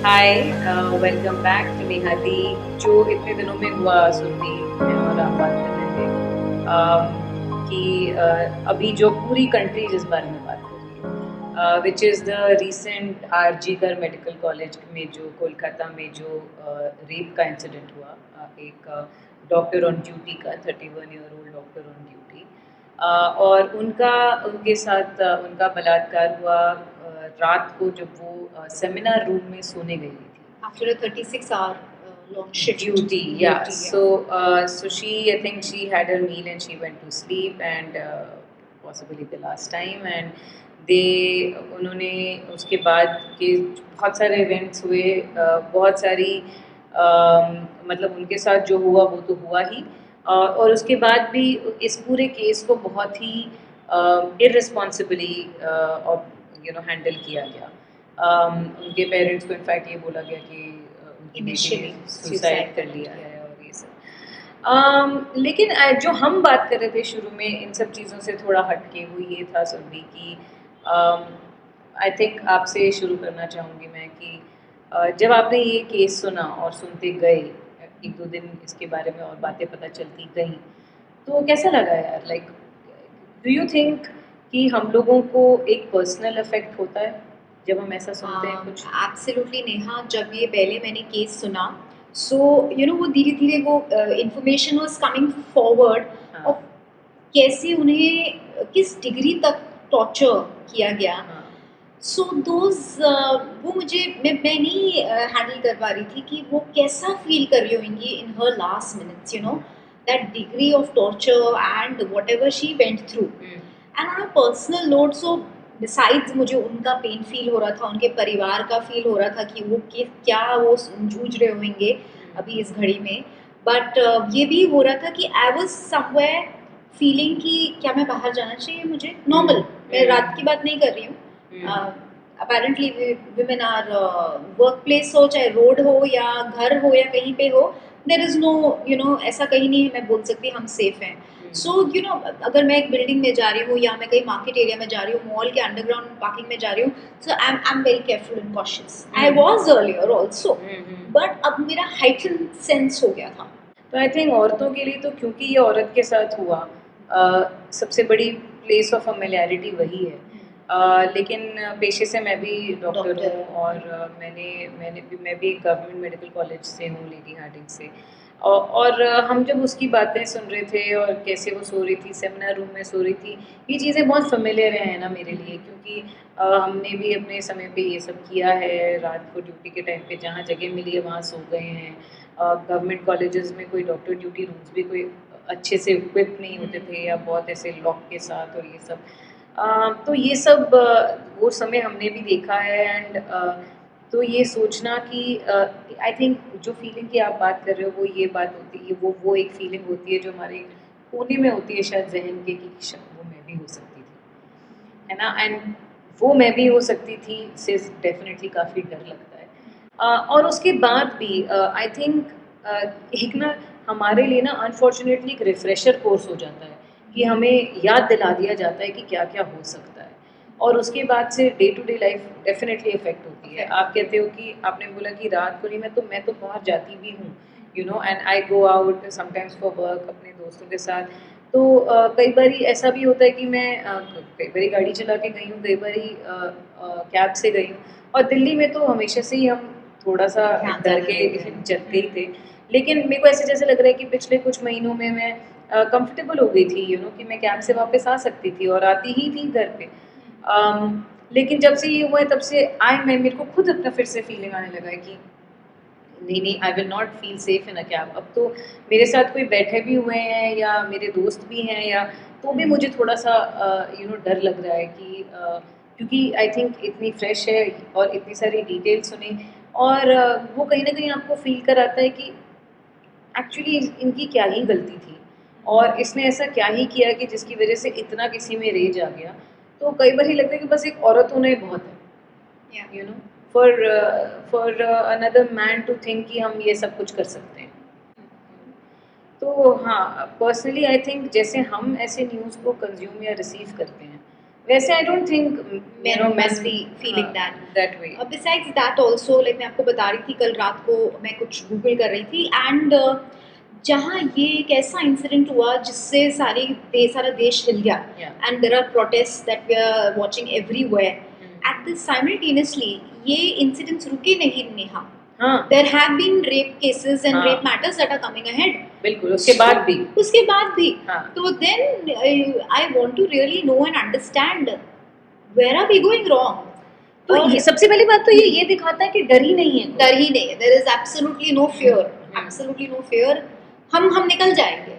Hi, welcome back to निहाती। जो इतने दिनों में हुआ सुनती मैं और आप बात कर रहे थे कि अभी जो पूरी कंट्री जिस बारे में बात कर रही है which is the recent RG Kar medical college में जो कोलकाता में जो रेप का इंसिडेंट हुआ, एक डॉक्टर ऑन ड्यूटी का 31-ईयर-ओल्ड डॉक्टर ऑन ड्यूटी, और उनका उनके साथ उनका बलात्कार हुआ रात को जब वो सेमिनार रूम में सोने गई थी after a 36-hour long shift duty. Yeah, so she, I think she had her meal and she went to sleep, and possibly the last time, and उन्होंने उसके बाद के बहुत सारे इवेंट्स हुए, बहुत सारी मतलब उनके साथ जो हुआ वो तो हुआ ही, और उसके बाद भी इस पूरे केस को बहुत ही इररिस्पॉन्सिबली हैंडल किया गया। उनके पेरेंट्स को इनफैक्ट ये बोला गया कि उनकी बेटी ने सुसाइड कर लिया है और ये सब। लेकिन जो हम बात कर रहे थे शुरू में इन सब चीज़ों से थोड़ा हटके, वो ये था सुरभि कि आई थिंक आपसे शुरू करना चाहूँगी मैं कि जब आपने ये केस सुना और सुनते गए, एक दो दिन इसके बारे में और बातें पता चलती गई, तो कैसा लगा यार? लाइक, डू यू थिंक कि हम लोगों को एक पर्सनल इफेक्ट होता है जब हम ऐसा सुनते हैं कुछ? एब्सोल्युटली नेहा, जब ये पहले मैंने केस सुना, सो वो धीरे धीरे वो इंफॉर्मेशन वाज कमिंग फॉरवर्ड हाँ। और कैसे उन्हें किस डिग्री तक टॉर्चर किया गया। हाँ। सो दोज वो मुझे मैं नहीं हैंडल कर पा रही थी कि वो कैसा फील कर रही होंगी in her last minutes, that degree of torture and whatever she went through. And on a personal note, so besides मुझे उनका पेन फील हो रहा था, उनके परिवार का फील हो रहा था कि वो क्या वो जूझ रहे होंगे अभी इस घड़ी में। बट ये भी हो रहा था कि आई वॉज समवेयर फीलिंग कि क्या मैं बाहर जाना चाहिए मुझे, नॉर्मल, मैं रात की बात नहीं कर रही हूँ। Apparently women are workplace हो, चाहे रोड हो या घर हो या कहीं पे हो, देर इज़ नो ऐसा कहीं नहीं है मैं बोल सकती हम सेफ हैं। सो अगर मैं एक बिल्डिंग में जा रही हूँ या मैं कहीं मार्केट एरिया में जा रही हूँ, मॉल के अंडरग्राउंड पार्किंग में जा रही हूँ, so I am very careful and cautious. I was earlier also, but अब मेरा हाइटन सेंस हो गया था। तो आई थिंक औरतों के लिए तो क्योंकि ये औरत के साथ हुआ, सबसे बड़ी प्लेस ऑफ फेमिलियरिटी वही है। लेकिन पेशे से मैं भी डॉक्टर हूँ, और मैं भी एक गवर्नमेंट मेडिकल कॉलेज से हूँ, लेडी हार्डिंग से। और हम जब उसकी बातें सुन रहे थे और कैसे वो सो रही थी, सेमिनार रूम में सो रही थी, ये चीज़ें बहुत फेमिलियर हैं ना मेरे लिए, क्योंकि हमने भी अपने समय पे ये सब किया है। रात को ड्यूटी के टाइम पे जहाँ जगह मिली है वहाँ सो गए हैं। गवर्नमेंट कॉलेजेस में कोई डॉक्टर ड्यूटी रूम्स भी कोई अच्छे से इक्विप नहीं होते थे, या बहुत ऐसे लॉक के साथ और ये सब। तो ये सब वो समय हमने भी देखा है। एंड तो ये सोचना कि आई थिंक जो फीलिंग की आप बात कर रहे हो वो ये बात होती है, वो एक फीलिंग होती है जो हमारे कोने में होती है शायद जहन के, कि वो मैं भी हो सकती थी, है ना? एंड वो मैं भी हो सकती थी से डेफिनेटली काफ़ी डर लगता है। और उसके बाद भी आई थिंक एक ना हमारे लिए ना अनफॉर्चुनेटली एक रिफ्रेशर कोर्स हो जाता है, कि हमें याद दिला दिया जाता है कि क्या-क्या हो सकता है, और उसके बाद से day to day life definitely effect होती है। आप कहते हो कि आपने बोला कि रात को नहीं, मैं तो बाहर जाती भी हूँ, and I go out sometimes for work अपने दोस्तों के साथ। तो कई बारी ऐसा भी होता है कि मैं कई बारी गाड़ी चला के गई हूँ, कई बारी कैब से गई हूँ, और दिल्ली में तो हमेशा से ही हम थोड़ा-सा डर के चलते ही थे। लेकिन मेरे को ऐसे जैसे लग रहा है कि पिछले कुछ महीनों में मैं कंफर्टेबल हो गई थी, कि मैं कैब से वापस आ सकती थी और आती ही थी घर पे। लेकिन जब से ये हुआ है तब से मेरे को खुद अपना फिर से फीलिंग आने लगा है कि नहीं, I will not feel safe in a cab. अब तो मेरे साथ कोई बैठे भी हुए हैं या मेरे दोस्त भी हैं, या तो भी मुझे थोड़ा-सा डर लग रहा है कि क्योंकि आई थिंक इतनी फ्रेश है और इतनी सारी डिटेल सुनी, और वो कहीं न कहीं आपको फ़ील कराता है कि एक्चुअली इनकी क्या ही गलती थी, और इसने ऐसा क्या ही किया कि जिसकी वज़ह से इतना किसी में रेज आ गया। तो कई बार ये लगता है कि बस एक औरत होना ही बहुत है, for another man to think कि हम ये सब कुछ कर सकते हैं। तो हाँ, पर्सनली आई थिंक जैसे हम ऐसे न्यूज़ को कंज़्यूम या रिसीव करते हैं, वैसे आई don't think men must be feeling that. that way. Besides that also, like मैं आपको बता रही थी, कल रात को मैं कुछ गूगल कर रही थी एंड जहाँ ये एक ऐसा इंसिडेंट हुआ जिससे सारा देश हिल गया Yeah. And there are protest that we are watching everywhere. At this simultaneously ये इंसिडेंट्स रुके नहीं नेहा. हाँ There have been rape cases and हाँ. rape matters that are coming ahead. बिल्कुल, उसके बाद भी. उसके बाद भी. हाँ. तो then I want to really know and understand where are we going wrong. तो ये सबसे पहली बात तो ये दिखाता है कि डर ही नहीं है. डर ही नहीं है. There is absolutely no fear. Absolutely no fear. हम निकल जाएंगे.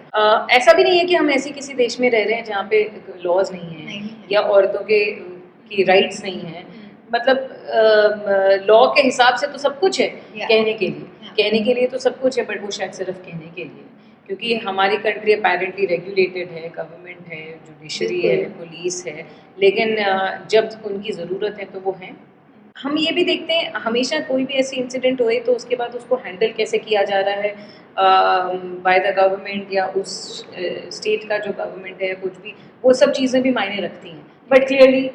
ऐसा भी नहीं है कि हम ऐसे किसी देश में रह रहे हैं जहाँ पे लॉज नहीं है या औरतों की राइट्स नहीं है. मतलब लॉ के हिसाब से तो सब कुछ है. कहने के लिए तो सब कुछ है, बट वो शायद सिर्फ कहने के लिए, क्योंकि हमारी कंट्री अपेरेंटली रेगुलेटेड है, गवर्नमेंट है, जुडिशरी है, पुलिस है, लेकिन जब उनकी ज़रूरत है तो वो हैं. हम ये भी देखते हैं हमेशा कोई भी ऐसी इंसिडेंट होए तो उसके बाद उसको हैंडल कैसे किया जा रहा है बाय द गवर्नमेंट या उस स्टेट का जो गवर्नमेंट है, कुछ भी वो सब चीज़ें भी मायने रखती हैं. बट क्लियरली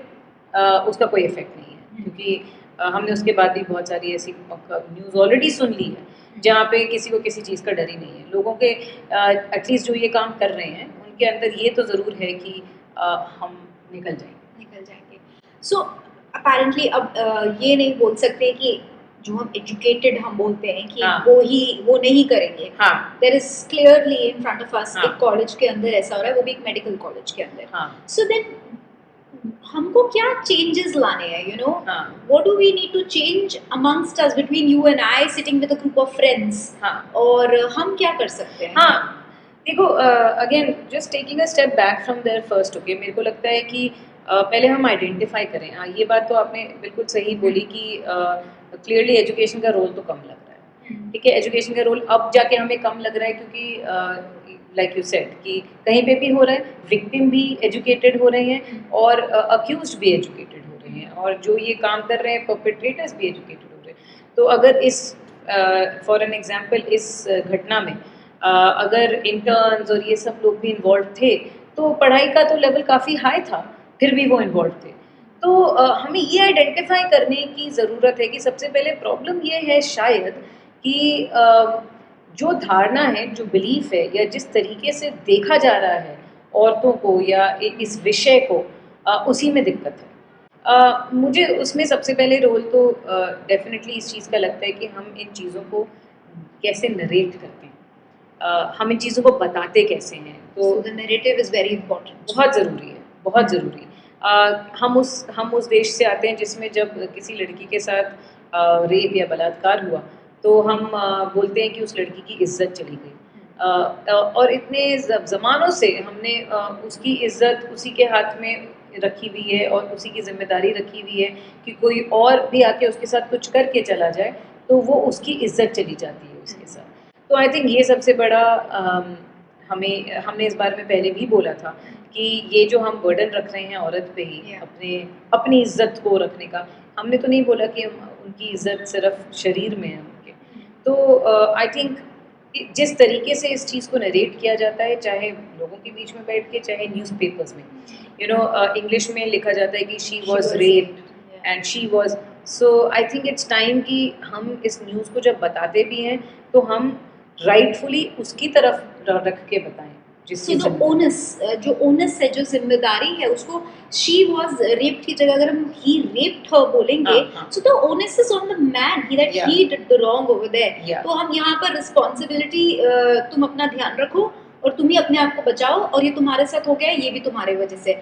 उसका कोई इफेक्ट नहीं है, क्योंकि हमने उसके बाद भी बहुत सारी ऐसी न्यूज़ ऑलरेडी सुन ली है जहाँ पे किसी को किसी चीज़ का डर ही नहीं है. लोगों के एटलीस्ट जो ये काम कर रहे हैं उनके अंदर ये तो ज़रूर है कि हम निकल जाएंगे. सो अपेरेंटली अब ये नहीं बोल सकते कि जो हम एजुकेटेड हम बोलते हैं कि हाँ. वो नहीं करेंगे. हाँ. There is clearly in front of us हाँ. एक कॉलेज के अंदर ऐसा हो रहा है, वो भी एक मेडिकल कॉलेज के अंदर. हाँ. सो देन हमको क्या चेंजेस लाने हैं, you know, what do we need to change amongst us between you and I sitting with a group of friends. और हम क्या कर सकते हैं? हाँ, देखो again just taking a step back from there first. Okay, मेरे को लगता है कि पहले हम आइडेंटिफाई करें. ये बात तो आपने बिल्कुल सही बोली कि क्लियरली एजुकेशन का रोल तो कम लग रहा है. ठीक है, एजुकेशन का रोल अब जाके हमें कम लग रहा है, क्योंकि लाइक यू सेड कि कहीं पे भी हो रहा है, विक्टिम भी एजुकेटेड हो रहे हैं और अक्यूज्ड भी एजुकेटेड हो रहे हैं, और जो ये काम कर रहे हैं परपेट्रेटर्स भी एजुकेटेड हो रहे हैं. तो अगर इस फॉर एन एग्जांपल इस घटना में अगर इंटर्न्स और ये सब लोग भी इन्वॉल्व थे तो पढ़ाई का तो लेवल काफ़ी हाई था, फिर भी वो इन्वॉल्व थे. तो हमें ये आइडेंटिफाई करने की ज़रूरत है कि सबसे पहले प्रॉब्लम ये है शायद कि जो धारणा है, जो बिलीफ है, या जिस तरीके से देखा जा रहा है औरतों को या इस विषय को, उसी में दिक्कत है. मुझे उसमें सबसे पहले रोल तो डेफिनेटली इस चीज़ का लगता है कि हम इन चीज़ों को कैसे नरेट करते हैं, हम इन चीज़ों को बताते कैसे हैं. तो the narrative is very important. बहुत ज़रूरी है, बहुत ज़रूरी. हम उस देश से आते हैं जिसमें जब किसी लड़की के साथ रेप या बलात्कार हुआ तो हम बोलते हैं कि उस लड़की की इज्जत चली गई, और इतने ज़मानों से हमने उसकी इज्जत उसी के हाथ में रखी हुई है और उसी की जिम्मेदारी रखी हुई है कि कोई और भी आके उसके साथ कुछ करके चला जाए तो वो उसकी इज्जत चली जाती है उसके साथ. तो आई थिंक ये सबसे बड़ा हमने इस बारे में पहले भी बोला था कि ये जो हम बर्डन रख रहे हैं औरत पे ही अपनी इज्जत को रखने का, हमने तो नहीं बोला कि उनकी इज्जत सिर्फ शरीर में है उनके. तो आई थिंक जिस तरीके से इस चीज़ को नरेट किया जाता है, चाहे लोगों के बीच में बैठ के, चाहे न्यूज़पेपर्स में, यू नो, इंग्लिश में लिखा जाता है कि she was raped and she was. So I think it's time कि हम इस न्यूज़ को जब बताते भी हैं तो हम राइटफुली उसकी तरफ रख के बताएं. So the onus, जो onus है, जो जिम्मेदारी है, उसको she was raped की जगह अगर हम he raped her बोलेंगे, so the onus is on the man, he did the wrong over there. तो हम यहाँ पर responsibility, तुम अपना ध्यान रखो और तुम ही अपने आप को बचाओ, और ये तुम्हारे साथ हो गया, ये भी तुम्हारे वजह से.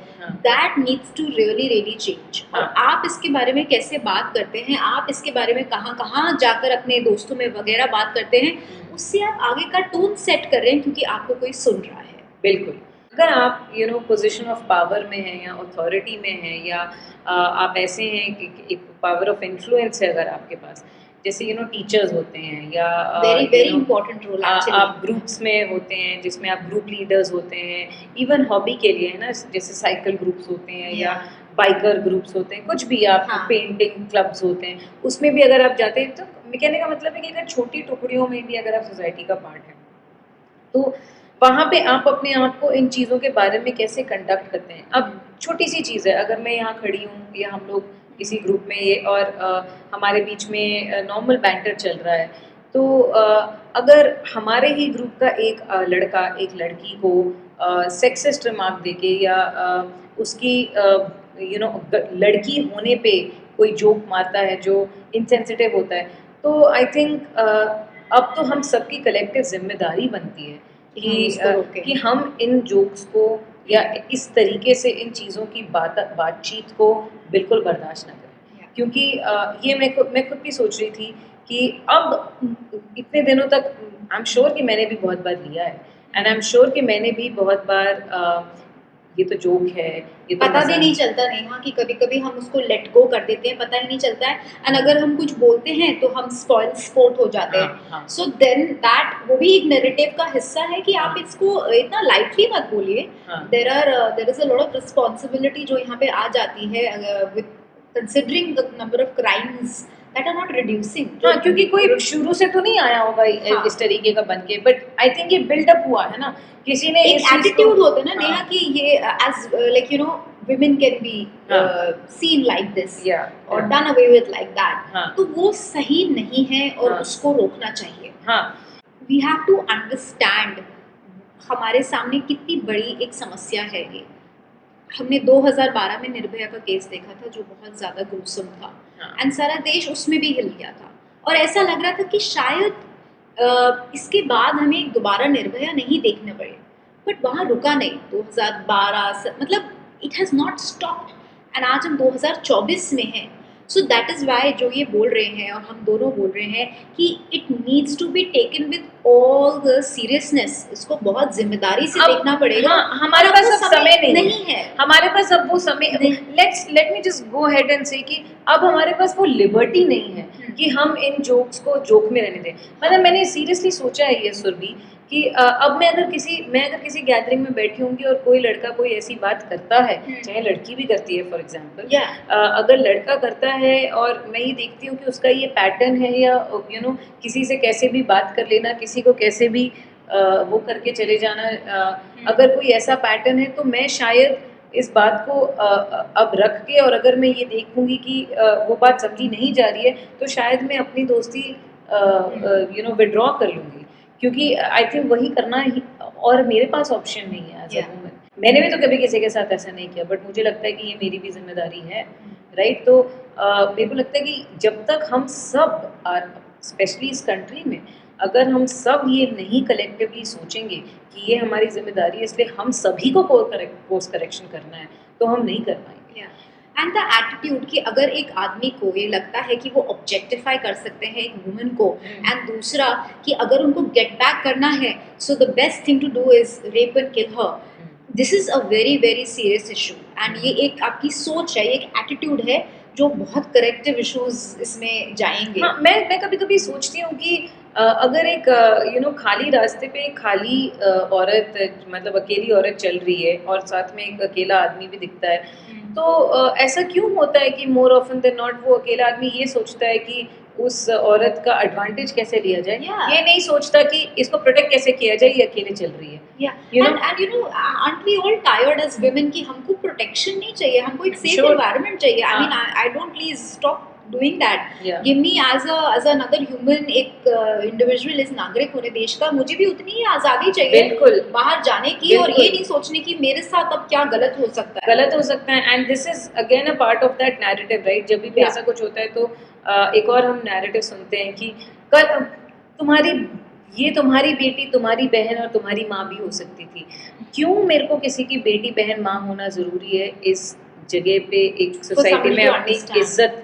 That needs to really change. और आप इसके बारे में कैसे बात करते हैं, आप इसके बारे में कहाँ जाकर अपने दोस्तों में वगैरह बात करते हैं, उससे आप आगे का टोन सेट कर रहे हैं, क्योंकि आपको कोई सुन रहा है. बिल्कुल. अगर आप पोजीशन ऑफ पावर में हैं या अथॉरिटी में हैं या आप ऐसे हैं कि एक पावर ऑफ इन्फ्लुएंस है अगर आपके पास, जैसे टीचर्स होते हैं या वेरी इंपॉर्टेंट रोल आप ग्रुप्स में होते हैं जिसमें आप ग्रुप लीडर्स होते हैं, इवन हॉबी के लिए है ना, जैसे साइकिल ग्रुप्स होते हैं या बाइकर ग्रुप्स होते हैं, कुछ भी आप पेंटिंग क्लब्स होते हैं, उसमें भी अगर आप जाते हैं तो कहने का मतलब है कि अगर छोटी टुकड़ियों में भी अगर आप सोसाइटी का पार्ट हैं तो वहाँ पे आप अपने आप को इन चीज़ों के बारे में कैसे कंडक्ट करते हैं. अब छोटी सी चीज़ है, अगर मैं यहाँ खड़ी हूँ या हम लोग किसी ग्रुप में ये और हमारे बीच में नॉर्मल बैंटर चल रहा है, तो अगर हमारे ही ग्रुप का एक लड़का एक लड़की को सेक्सिस्ट रिमार्क देके या उसकी लड़की होने पे कोई जोक मारता है जो इनसेंसिटिव होता है, तो आई थिंक अब तो हम सबकी कलेक्टिव जिम्मेदारी बनती है कि हम इन जोक्स को या इस तरीके से इन चीज़ों की बातचीत को बिल्कुल बर्दाश्त ना करें, क्योंकि ये मैं खुद भी सोच रही थी कि अब इतने दिनों तक आई एम श्योर कि मैंने भी बहुत बार लिया है, एंड आई एम श्योर कि मैंने भी बहुत बार ये तो जोक है, ये तो पता भी नहीं चलता नेहा कि कभी कभी हम उसको लेट गो कर देते हैं, पता ही नहीं चलता है, एंड अगर हम कुछ बोलते हैं तो हम स्पॉइल स्पोर्ट हो जाते हैं। सो देन दैट वो भी एक नैरेटिव का हिस्सा है कि आप इसको इतना लाइटली मत बोलिए। There is a lot of responsibility जो यहाँ पे आ जाती है with considering the number of crimes that are not reducing। हाँ, क्योंकि कोई शुरू से तो नहीं आया होगा इस तरीके का बनके, बट आई थिंक ये बिल्डअप हुआ है ना, किसी ने एक एटीट्यूड होता है ना नेहा कि ये as like you know women can be seen like this or done away with like that, तो वो सही नहीं है और उसको रोकना चाहिए। we have to understand हमारे सामने कितनी बड़ी एक समस्या है ये। हमने 2012 में निर्भया का केस देखा था जो बहुत ज़्यादा ग्रूसम था, एंड सारा देश उसमें भी हिल गया था, और ऐसा लग रहा था कि शायद इसके बाद हमें दोबारा निर्भया नहीं देखने पड़े, बट वहाँ रुका नहीं। 2012 मतलब it has not stopped, and आज हम 2024 में हैं। सो दैट इज़ वाई जो ये बोल रहे हैं और हम दोनों बोल रहे हैं कि it needs to be taken with all the seriousness, इसको बहुत जिम्मेदारी से देखना पड़ेगा। हमारे पास अब समय नहीं है, हमारे पास अब वो समय, let me just go ahead and से कि अब हमारे पास वो लिबर्टी नहीं है कि हम इन जोक्स को जोक में रहने दें। मतलब मैंने सीरियसली सोचा है ये सुरभि कि अब मैं अगर किसी गैदरिंग में बैठी होंगी और कोई लड़का कोई ऐसी बात करता है, चाहे लड़की भी करती है फॉर एग्जांपल, अगर लड़का करता है और मैं ये देखती हूँ कि उसका ये पैटर्न है, या किसी से कैसे भी बात कर लेना, किसी को कैसे भी वो करके चले जाना, अगर कोई ऐसा पैटर्न है, तो मैं शायद इस बात को अब रख के, और अगर मैं ये देखूंगी कि वो बात समझी नहीं जा रही है, तो शायद मैं अपनी दोस्ती विड्रॉ कर लूँगी, क्योंकि आई थिंक वही करना ही, और मेरे पास ऑप्शन नहीं है एज अ वुमन। मैंने भी तो कभी किसी के साथ ऐसा नहीं किया, बट मुझे लगता है कि ये मेरी भी जिम्मेदारी है, राइट? तो मेरे को लगता है कि जब तक हम सब, स्पेशली इस कंट्री में, अगर हम सब ये नहीं कलेक्टिवली सोचेंगे कि ये हमारी जिम्मेदारी है, इसलिए हम सभी को कोर्स करेक्शन करना है, तो हम नहीं कर पाएंगे। एंड द एटीट्यूड कि अगर एक आदमी को ये लगता है कि वो ऑब्जेक्टिफाई कर सकते हैं एक वुमन को, एंड दूसरा कि अगर उनको गेट बैक करना है, so the best thing to do is rape and kill her, this is a very very serious issue. And ये एक आपकी सोच है, एक एटीट्यूड है जो बहुत करेक्टिव इश्यूज इसमें जाएंगे। हाँ, मैं कभी कभी सोचती हूँ कि अगर एक खाली रास्ते पे एक खाली औरत, मतलब अकेली औरत चल रही है और साथ में एक अकेला आदमी भी दिखता है, तो ऐसा क्यों होता है कि मोर ऑफन देन नॉट वो अकेला आदमी ये सोचता है कि उस औरत का एडवांटेज कैसे लिया जाए, ये नहीं सोचता कि इसको प्रोटेक्ट कैसे किया जाए, ये अकेले चल रही है। aren't we all tired as women कि हमको प्रोटेक्शन नहीं चाहिए, हमको एक सेफ एनवायरनमेंट चाहिए। I mean, I don't please stop doing that. Give me as another human, एक इंडिविजुअल, इस नागरिक होने देश का, मुझे भी उतनी ही आज़ादी चाहिए बाहर जाने की, और ये नहीं सोचने की मेरे साथ अब क्या गलत हो सकता है। And this is again a part of that narrative, right? जब भी ऐसा कुछ होता है तो एक और हम नैरेटिव सुनते हैं कि कल तुम्हारी बेटी, तुम्हारी बहन और तुम्हारी माँ भी हो सकती थी। क्यों मेरे को किसी की बेटी बहन माँ होना ज़रूरी है इस जगह पे, एक सोसाइटी में अपनी इज्जत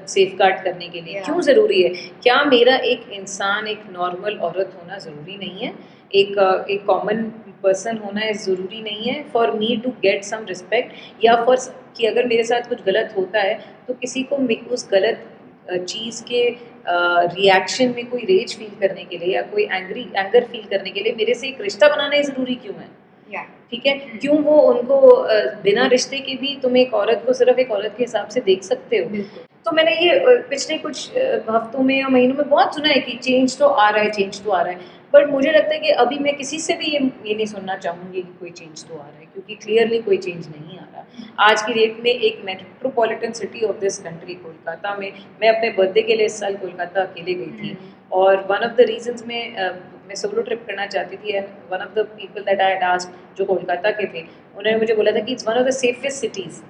सेफगार्ड करने के लिए? क्यों ज़रूरी है? क्या मेरा एक इंसान, एक नॉर्मल औरत होना ज़रूरी नहीं है? एक कॉमन पर्सन होना ज़रूरी नहीं है for me to get some respect, या फॉर कि अगर मेरे साथ कुछ गलत होता है तो किसी को उस गलत चीज़ के रिएक्शन में कोई रेज फील करने के लिए या कोई एंगर फील करने के लिए मेरे से एक रिश्ता बनाना ही ज़रूरी क्यों है? Yeah. ठीक है, क्यों वो उनको बिना रिश्ते के भी तुम एक औरत को सिर्फ एक औरत के हिसाब से देख सकते हो। बिल्कुल। तो मैंने ये पिछले कुछ हफ्तों में या महीनों में बहुत सुना है कि चेंज तो आ रहा है, चेंज तो आ रहा है। बट मुझे लगता है कि अभी मैं किसी से भी ये नहीं सुनना चाहूँगी कि कोई चेंज तो आ रहा है, क्योंकि क्लियरली कोई चेंज नहीं आ रहा। आज की डेट में एक metropolitan city of this country Kolkata में, मैं अपने बर्थडे के लिए इस साल कोलकाता अकेले गई थी, और वन ऑफ द रीजंस मैं सोलो ट्रिप करना चाहती थी, and one of the people that I had asked जो कोलकाता के थे, उन्होंने मुझे बोला था कि it's one of the safest cities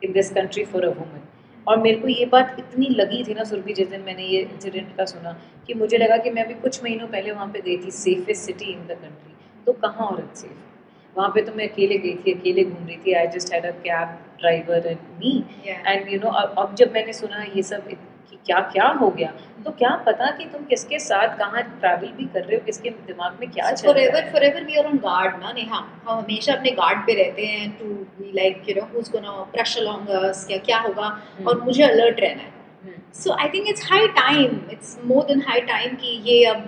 in this country for a woman. और मेरे को ये बात इतनी लगी थी ना सुरभि, जिस दिन मैंने ये इंसिडेंट का सुना, कि मुझे लगा कि मैं अभी कुछ महीनों पहले वहाँ पे गई थी, safest city in the country, तो कहाँ औरत सेफ। वहाँ पे तो मैं अकेले गई थी, अकेले घूम रही थी, I just had a cab driver and me, and you know अब जब मैंने सुना ये सब कि क्या क्या हो गया, तो क्या पता कि तुम किसके साथ कहाँ ट्रैवल भी कर रहे हो, किसके दिमाग में क्या चल रहा है। forever we are on guard ना नेहा, हम हमेशा अपने गार्ड पे रहते हैं to be like you know who's gonna crush along us, क्या होगा, और मुझे अलर्ट रहना है। So I think it's high time, it's more than high time कि ये अब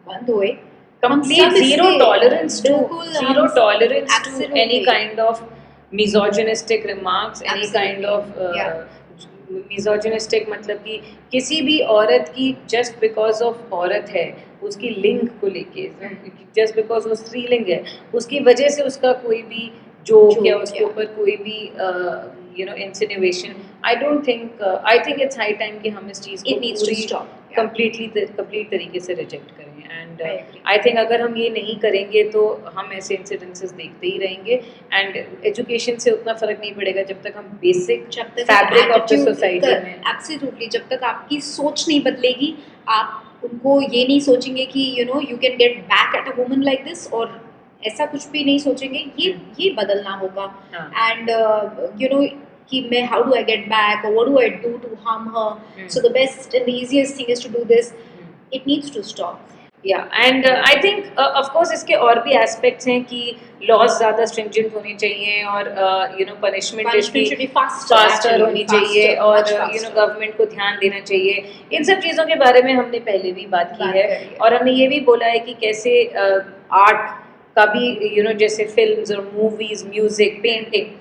बंद होए। Complete zero tolerance to Absolutely. any kind of misogynistic remarks, any kind Absolutely. of Yeah. Misogynistic, मतलब कि किसी भी औरत की जस्ट बिकॉज ऑफ औरत है, उसकी लिंग को लेके, जस्ट बिकॉज वो स्त्रीलिंग है, उसकी वजह से उसका कोई भी जोक या उसके ऊपर कोई भी you know insinuation, I don't think, I think it's high time कि हम इस चीज़ को पूरी कंप्लीट तरीके से रिजेक्ट करें। एंड आई थिंक अगर हम ये नहीं करेंगे तो हम ऐसे इंसिडेंसेस देखते ही रहेंगे, एंड एजुकेशन से उतना फर्क नहीं पड़ेगा जब तक हम basic fabric of the society में, एब्सोल्युटली, जब तक आपकी सोच नहीं बदलेगी, आप उनको ये नहीं सोचेंगे कि you know you can get back at a woman like this, और ऐसा कुछ भी नहीं सोचेंगे, ये बदलना होगा। एंड यू नो कि मैं how do I get back, और what do I do to harm her, so the best and the easiest thing is to do this, it needs to stop. या and I think of course इसके और भी aspects हैं कि laws ज़्यादा stringent होने चाहिए, और यू नो पनिशमेंट इसकी फास्टर होनी चाहिए, और यू नो गवर्नमेंट को ध्यान देना चाहिए। इन सब चीज़ों के बारे में हमने पहले भी बात की है, और हमने ये भी बोला है कि कैसे आर्ट का भी यू नो जैसे फिल्म्स और मूवीज़, म्यूज़िक, पेंटिंग,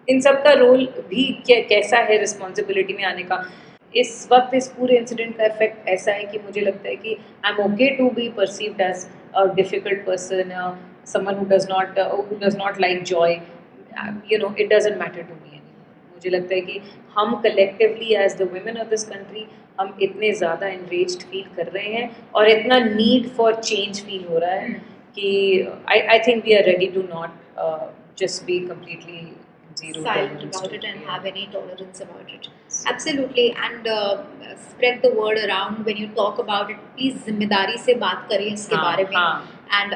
इन सब का रोल भी कैसा है रिस्पॉन्सिबिलिटी में आने का। इस वक्त इस पूरे इंसिडेंट का इफेक्ट ऐसा है कि मुझे लगता है कि I am okay to be perceived as a difficult person, someone who does not like joy, you know it doesn't matter to me anymore. मुझे लगता है कि हम collectively as the women of this country हम इतने ज़्यादा enraged feel कर रहे हैं, और इतना नीड फॉर चेंज फील हो रहा है कि I think we are ready to not just be completely zero silent tolerance about to it and yeah. have any tolerance about it. Absolutely, and spread the word around when you talk about it. Please जिम्मेदारी से बात करिए इसके बारे में. And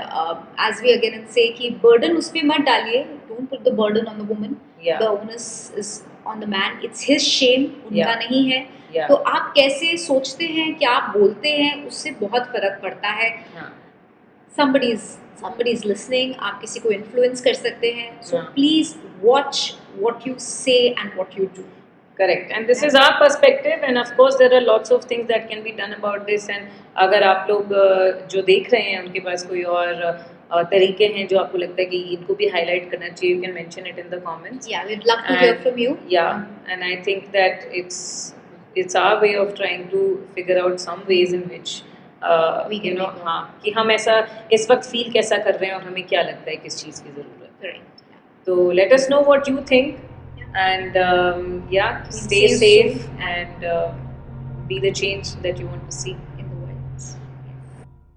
as we again say कि burden उस पे मत डालिए. Don't put the burden on the woman. Yeah. The onus is on the man. It's his shame. उनका नहीं है. Yeah. तो आप कैसे सोचते हैं, क्या आप बोलते हैं, उससे बहुत फर्क पड़ता है. Somebody is listening, आप किसी को influence कर सकते हैं, so please watch what you say and what you do. Correct, and this is our perspective, and of course there are lots of things that can be done about this, and अगर आप लोग जो देख रहे हैं उनके पास कोई और तरीके हैं जो आपको लगता है कि इनको भी highlight करना चाहिए, you can mention it in the comments. Yeah, we'd love to hear from you. Yeah, and I think that it's our way of trying to figure out some ways in which you know कि हम ऐसा इस वक्त feel कैसा कर रहे हैं और हमें क्या लगता है किस चीज़ की ज़रूरत है। तो let us know what you think, and yeah, stay safe and be the change that you want to see.